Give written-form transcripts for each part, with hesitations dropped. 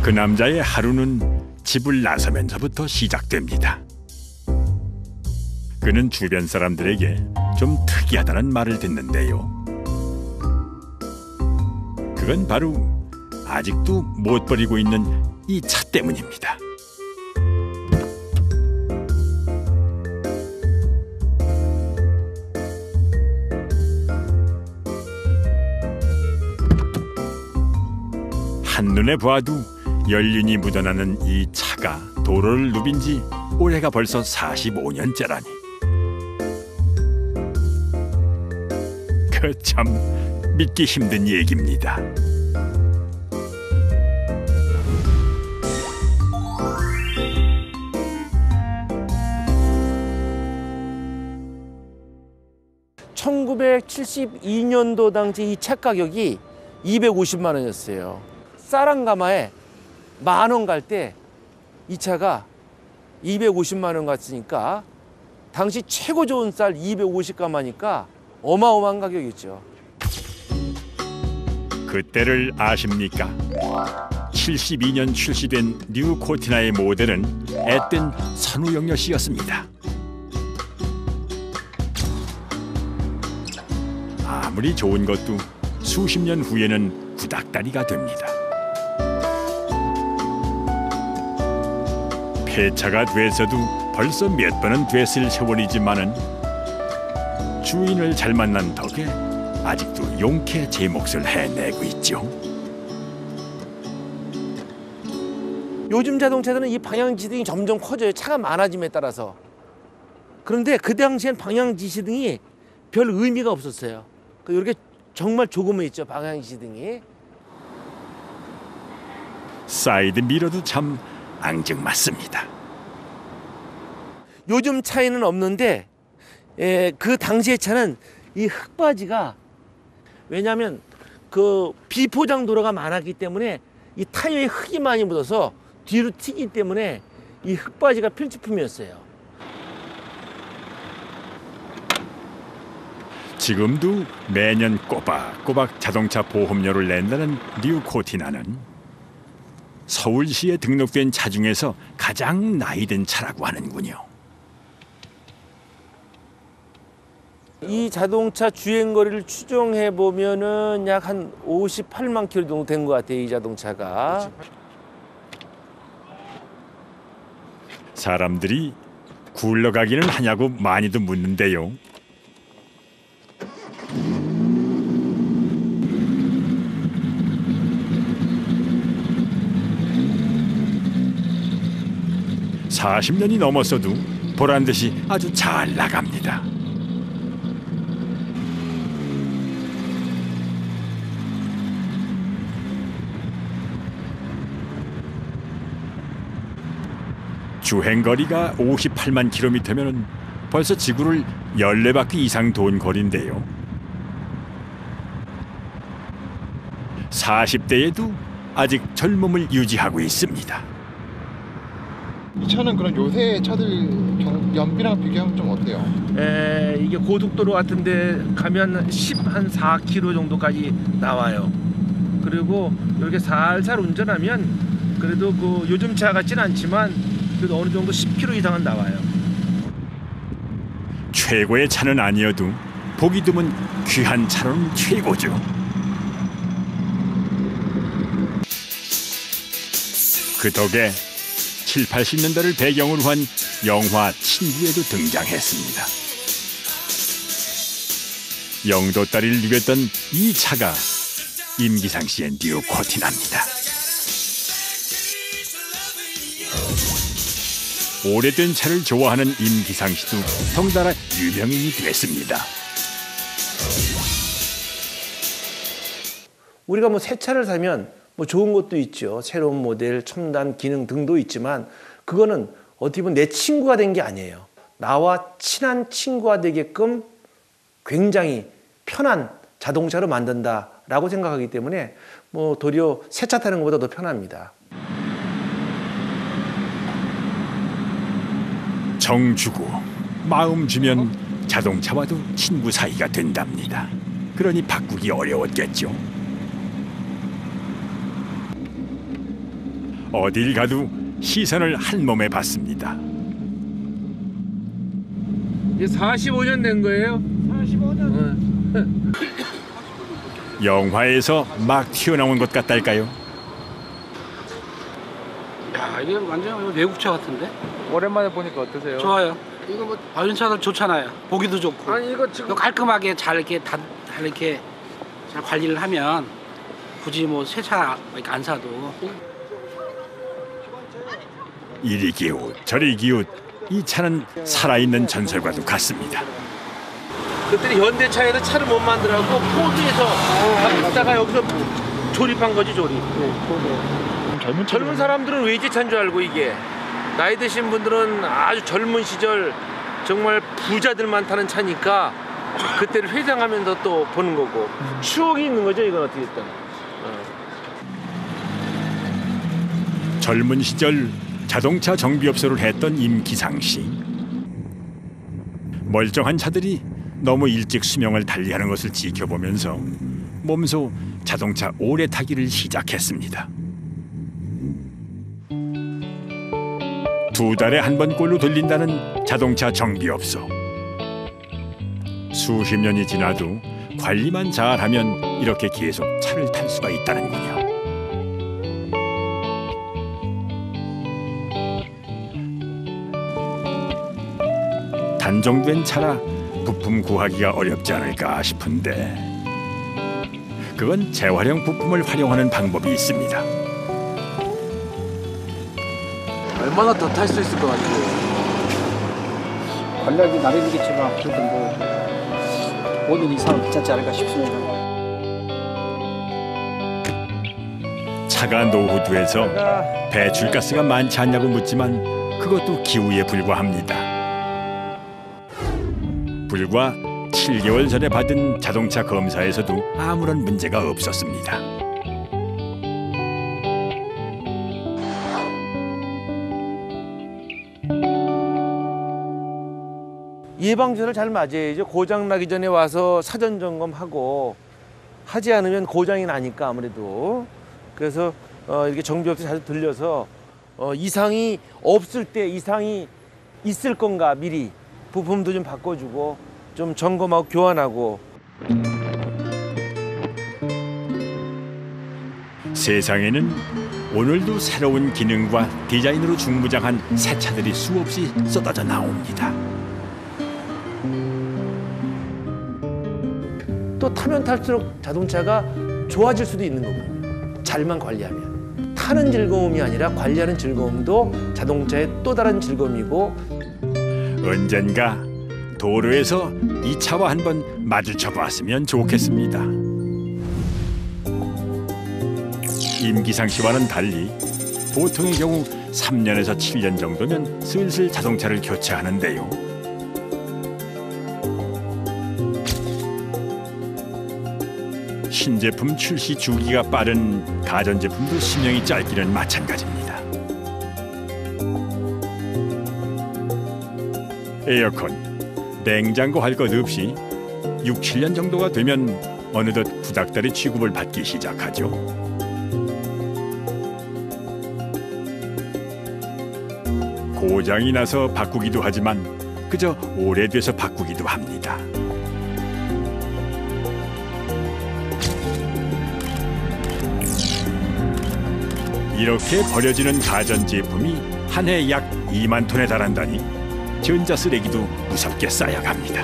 그 남자의 하루는 집을 나서면서부터 시작됩니다. 그는 주변 사람들에게 좀 특이하다는 말을 듣는데요. 그건 바로 아직도 못 버리고 있는 이 차 때문입니다. 한눈에 봐도 연륜이 묻어나는 이 차가 도로를 누빈 지 올해가 벌써 45년째라니. 그 참 믿기 힘든 얘기입니다. (1972년도) 당시 이 차 가격이 250만 원이었어요. 쌀한가마에 10,000원 갈 때 이 차가 250만 원 갔으니까 당시 최고 좋은 쌀 250가마니까 어마어마한 가격이었죠. 그때를 아십니까? 72년 출시된 뉴 코티나의 모델은 앳된 선우영녀 씨였습니다. 아무리 좋은 것도 수십 년 후에는 구닥다리가 됩니다. 폐차가 돼서도 벌써 몇 번은 됐을 세월이지만은 주인을 잘 만난 덕에 아직도 용케 제 몫을 해내고 있죠. 요즘 자동차들은 이 방향지등이 점점 커져요. 차가 많아짐에 따라서. 그런데 그 당시엔 방향지시등이 별 의미가 없었어요. 이렇게 정말 조그매 있죠, 방향지등이. 사이드 미러도 참 앙증맞습니다. 요즘 차에는 없는데 그 당시의 차는 이 흙바지가, 왜냐하면 그 비포장 도로가 많았기 때문에 이 타이어에 흙이 많이 묻어서 뒤로 튀기 때문에 이 흙바지가 필수품이었어요. 지금도 매년 꼬박꼬박 자동차 보험료를 낸다는 뉴 코티나는 서울시에 등록된 차 중에서 가장 나이든 차라고 하는군요. 이 자동차 주행거리를 추정해 보면은 약 한 58만 킬로 정도 된 것 같아요, 이 자동차가. 사람들이 굴러가기는 하냐고 많이도 묻는데요. (40년이) 넘었어도 보란듯이 아주 잘 나갑니다. 주행거리가 58만 킬로미터면 벌써 지구를 14바퀴 이상 돈 거리인데요. 40대에도 아직 젊음을 유지하고 있습니다. 이 차는 그럼 요새 차들 연비랑 비교하면 좀 어때요? 이게 고속도로 같은데 가면 14km 정도까지 나와요. 그리고 이렇게 살살 운전하면 그래도 그 요즘 차 같지는 않지만 그래도 어느 정도 10km 이상은 나와요. 최고의 차는 아니어도 보기 드문 귀한 차로는 최고죠. 그 덕에 7, 80년대를 배경으로 한 영화 친구에도 등장했습니다. 영도다리를 누볐던 이 차가 임기상 씨의 뉴 코티나입니다. 오래된 차를 좋아하는 임기상 씨도 덩달아 유명인이 됐습니다. 우리가 뭐 새 차를 사면 뭐 좋은 것도 있죠. 새로운 모델, 첨단 기능 등도 있지만 그거는 어떻게 보면 내 친구가 된 게 아니에요. 나와 친한 친구가 되게끔 굉장히 편한 자동차로 만든다라고 생각하기 때문에 뭐 도리어 새 차 타는 것보다 더 편합니다. 정 주고 마음 주면 자동차와도 친구 사이가 된답니다. 그러니 바꾸기 어려웠겠죠. 어딜 가도 시선을 한 몸에 받습니다. 이게 45년 된 거예요? 45년. 영화에서 막 튀어나온 것 같달까요? 야, 이게 완전 외국차 같은데? 오랜만에 보니까 어떠세요? 좋아요. 이거 뭐 자동차들 좋잖아요. 보기도 좋고. 아니 이거 지금 이거 깔끔하게 잘 이렇게 잘 이렇게 잘 관리를 하면 굳이 뭐 새 차 안 사도. 이리 기웃 저리 기웃 이 차는 살아있는 전설과도 같습니다. 그때 현대차에서 차를 못 만들라고 포드에서 갖다가 여기서 조립한 거지 조립. 젊은 사람들은 외제차인 줄 알고 이게 나이 드신 분들은 아주 젊은 시절 정말 부자들만 타는 차니까 그때를 회상하면서 또 보는 거고 추억이 있는 거죠 이건 어떻게 됐든. 젊은 시절 자동차 정비업소를 했던 임기상 씨. 멀쩡한 차들이 너무 일찍 수명을 달리하는 것을 지켜보면서 몸소 자동차 오래 타기를 시작했습니다. 2달에 한 번꼴로 돌린다는 자동차 정비업소. 수십 년이 지나도 관리만 잘하면 이렇게 계속 차를 탈 수가 있다는군요. 단종된 차라 부품 구하기가 어렵지 않을까 싶은데 그건 재활용 부품을 활용하는 방법이 있습니다. 얼마나 더 탈 수 있을 것 같아요? 관리하기 나름이겠지만 그래도 뭐 5년 이상은 괜찮지 않을까 싶습니다. 차가 노후돼서 배출가스가 많지 않냐고 묻지만 그것도 기후에 불과합니다. 불과 7개월 전에 받은 자동차 검사에서도 아무런 문제가 없었습니다. 예방전을 잘 맞아야죠. 고장 나기 전에 와서 사전 점검하고 하지 않으면 고장이 나니까 아무래도 그래서 이렇게 정비업체 자주 들려서 이상이 없을 때 이상이 있을 건가 미리 부품도 좀 바꿔주고 좀 점검하고 교환하고. 세상에는 오늘도 새로운 기능과 디자인으로 중무장한 새 차들이 수없이 쏟아져 나옵니다. 또 타면 탈수록 자동차가 좋아질 수도 있는 거거든요. 잘만 관리하면. 타는 즐거움이 아니라 관리하는 즐거움도 자동차의 또 다른 즐거움이고. 언젠가 도로에서 이 차와 한번 마주쳐 봤으면 좋겠습니다. 임기상 씨와는 달리 보통의 경우 3년에서 7년 정도면 슬슬 자동차를 교체하는데요. 신제품 출시 주기가 빠른 가전제품도 수명이 짧기는 마찬가지입니다. 에어컨, 냉장고 할 것 없이 6, 7년 정도가 되면 어느덧 구닥다리 취급을 받기 시작하죠. 고장이 나서 바꾸기도 하지만 그저 오래돼서 바꾸기도 합니다. 이렇게 버려지는 가전제품이 한 해 약 2만 톤에 달한다니 전자쓰레기도 무섭게 쌓여갑니다.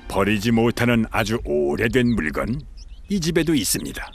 버리지 못하는 아주 오래된 물건, 이 집에도 있습니다.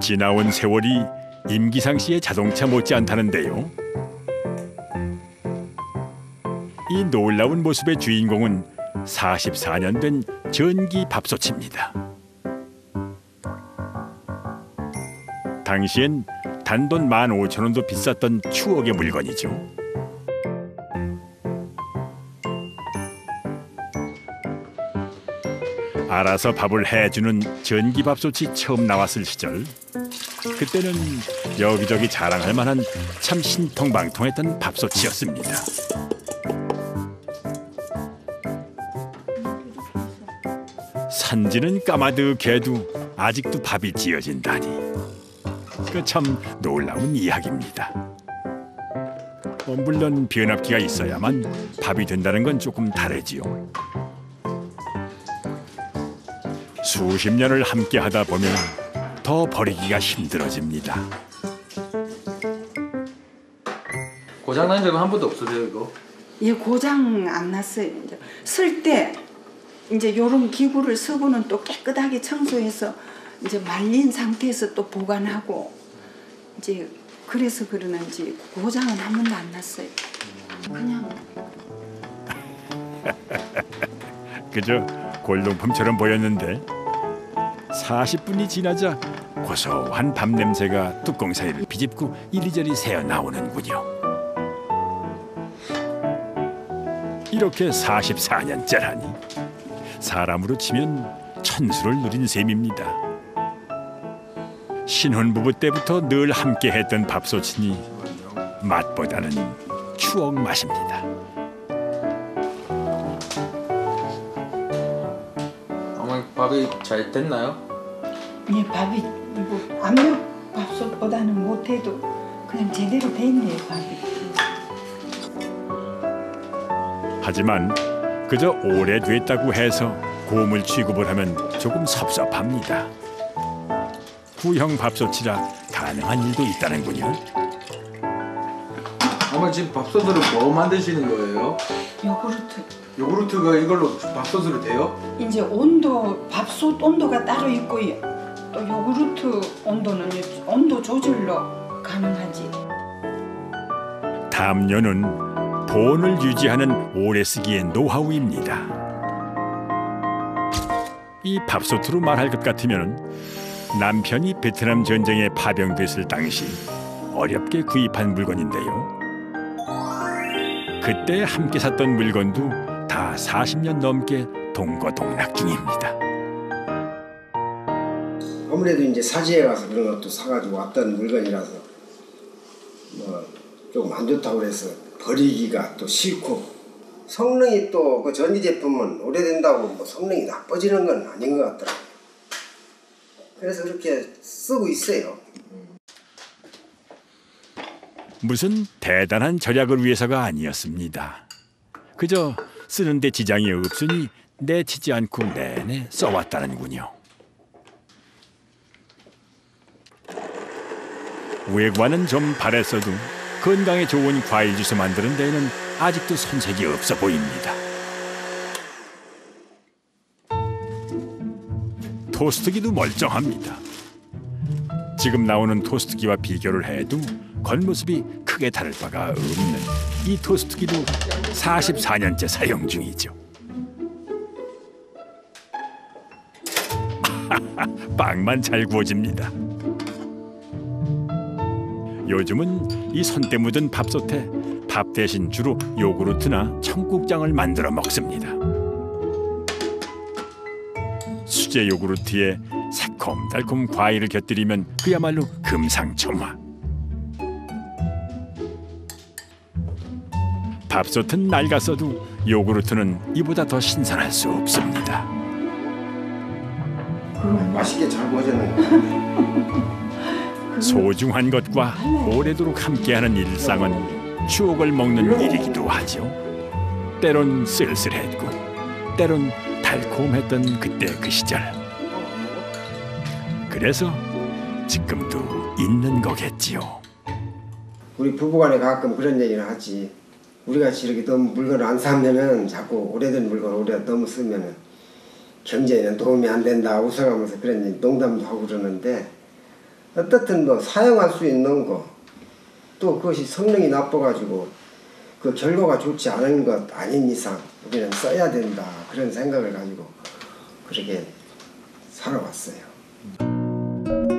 지나온 세월이 임기상 씨의 자동차 못지않다는데요. 이 놀라운 모습의 주인공은 44년 된 전기 밥솥입니다. 당시엔 단돈 15,000원도 비쌌던 추억의 물건이죠. 알아서 밥을 해주는 전기밥솥이 처음 나왔을 시절, 그때는 여기저기 자랑할 만한 참 신통방통했던 밥솥이었습니다. 산지는 까마득해도 아직도 밥이 지어진다니 그 참 놀라운 이야기입니다. 물론 변압기가 있어야만 밥이 된다는 건 조금 다르지요. 수십 년을 함께 하다 보면 더 버리기가 힘들어집니다. 고장 난 적은 한 번도 없으세요 이거? 예, 고장 안 났어요. 이제 쓸 때 이제 요런 기구를 쓰고는 또 깨끗하게 청소해서 이제 말린 상태에서 또 보관하고 이제 그래서 그러는지 고장은 한 번도 안 났어요. 그냥 그저 골동품처럼 보였는데 40분이 지나자 고소한 밥 냄새가 뚜껑 사이를 비집고 이리저리 새어나오는군요. 이렇게 44년째라니 사람으로 치면 천수를 누린 셈입니다. 신혼부부 때부터 늘 함께했던 밥솥이니 맛보다는 추억 맛입니다. 어머니 밥이 잘 됐나요? 예, 밥이 뭐 압력 밥솥보다는 못해도 그냥 제대로 돼 있네요, 밥이. 하지만 그저 오래됐다고 해서 고물 취급을 하면 조금 섭섭합니다. 구형 밥솥이라 가능한 일도 있다는군요. 어머니 지금 밥솥으로 뭐 만드시는 거예요? 요구르트. 요구르트가 이걸로 밥솥으로 돼요? 이제 온도 밥솥 온도가 따로 있고요. 또 요구르트 온도는 온도 조절로 가능하지. 담요는 보온을 유지하는 오래 쓰기의 노하우입니다. 이 밥솥으로 말할 것 같으면 남편이 베트남 전쟁에 파병됐을 당시 어렵게 구입한 물건인데요. 그때 함께 샀던 물건도 다 40년 넘게 동거동락 중입니다. 아무래도 이제 사지에 가서 그런 것도 사가지고 왔던 물건이라서 뭐 조금 안 좋다고 그래서 버리기가 또 싫고, 성능이 또 그 전기 제품은 오래된다고 뭐 성능이 나빠지는 건 아닌 것 같더라고요. 그래서 그렇게 쓰고 있어요. 무슨 대단한 절약을 위해서가 아니었습니다. 그저 쓰는데 지장이 없으니 내치지 않고 내내 써왔다는군요. 외관은 좀 바랬어도 건강에 좋은 과일 주스 만드는 데에는 아직도 손색이 없어 보입니다. 토스트기도 멀쩡합니다. 지금 나오는 토스트기와 비교를 해도 겉모습이 크게 다를 바가 없는 이 토스트기도 44년째 사용 중이죠. 빵만 잘 구워집니다. 요즘은 이 손때 묻은 밥솥에 밥 대신 주로 요구르트나 청국장을 만들어 먹습니다. 수제 요구르트에 새콤달콤 과일을 곁들이면 그야말로 금상첨화. 밥솥은 낡았어도 요구르트는 이보다 더 신선할 수 없습니다. 맛있게 잘 구워졌네. 소중한 것과 오래도록 함께하는 일상은 추억을 먹는 일이기도 하죠. 때론 쓸쓸했고 때론 달콤했던 그때 그 시절. 그래서 지금도 있는 거겠지요. 우리 부부간에 가끔 그런 얘기를 하지. 우리같이 이렇게 너무 물건을 안 사면은 자꾸 오래된 물건 오래 너무 쓰면은 경제에는 도움이 안 된다 웃어가면서 그런 농담도 하고 그러는데, 어떻든 뭐 사용할 수 있는 거, 또 그것이 성능이 나빠가지고 그 결과가 좋지 않은 것 아닌 이상 우리는 써야 된다, 그런 생각을 가지고 그렇게 살아왔어요.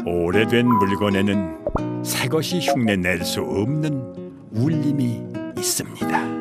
오래된 물건에는 새것이 흉내 낼 수 없는 울림이 있습니다.